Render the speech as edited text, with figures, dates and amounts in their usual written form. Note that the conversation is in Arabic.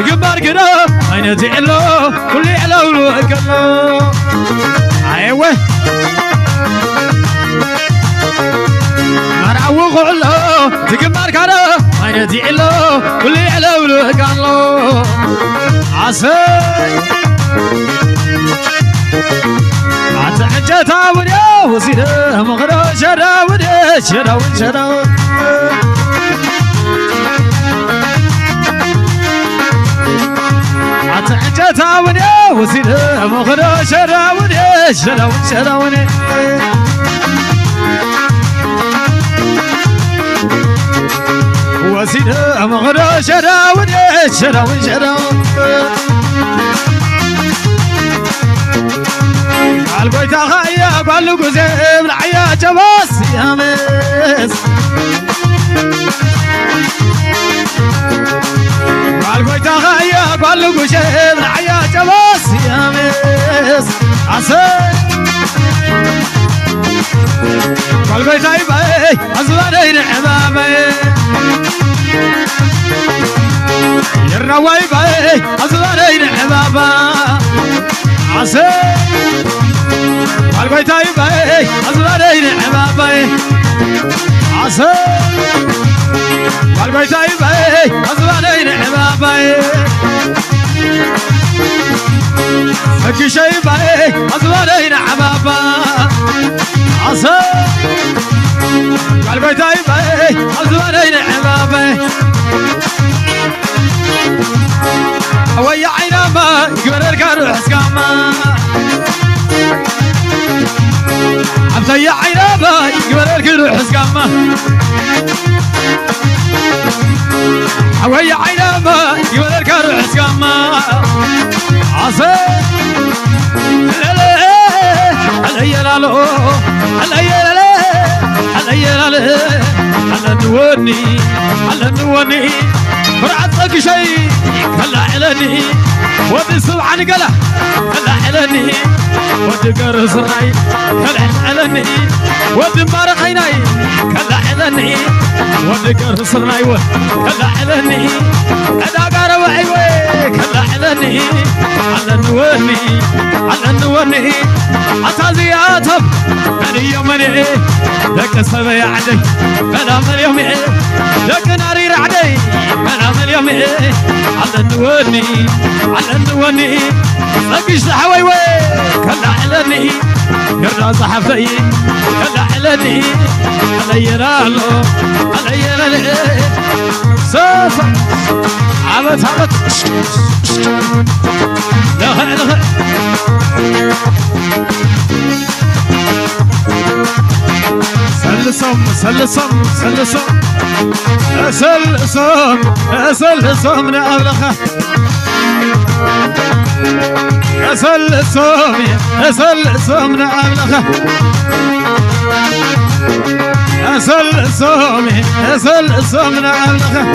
تقبر كده عين تعلو كل علو كله ايوه مرعو غلو تقبر كده عين تعلو كل علو كله عسى عتعجتا وديا وزيده مغرو شرا وديا شرا عتعجتا وديا وزيده مغرو شرا وديا شرا وزيده مغرو شرا وديا شرا قلبي تغيا قالو قزيم العيا جواس يا مس قلبي تغيا قالو قزيم العيا جواس يا مس عسى قلبي تايبي أزواني نعمامي يرنواي بي أزواني نعماما عسى قلبي تايبي أزواني نعمامي عسى قلبي تايبي أزواني نعمامي فكي شيبي أزواني نعمامي عسى قلبي تايبي أزواني نعمامي ويا عينا ما قبل الكارو حسكاما عبد يا عينا ما قبل الكارو حسكاما ويا عينا ما قبل الكارو حسكاما عصي لا لا علي لا لا علي لا لا علي لا لا على نوني فرعتك شيء كلا علني ودي سبعة نقلة كلا علني ودي قرص راي كلا علني ودي مارق عيني كلا علني ودي قرص راي كلا علني أنا قارب عيوي كلا علني على نوني عتازياتهم من يومني لك السبي عدي بلا من يومي لك ناري رعدي بلا من يومي على نوني لقش لحويوي كلا علني يرى صحفي كلا علني علي رالو علي رالي صوفا عبت لا سلسم نأبلخه سلسم نأبلخه سلسم نأبلخه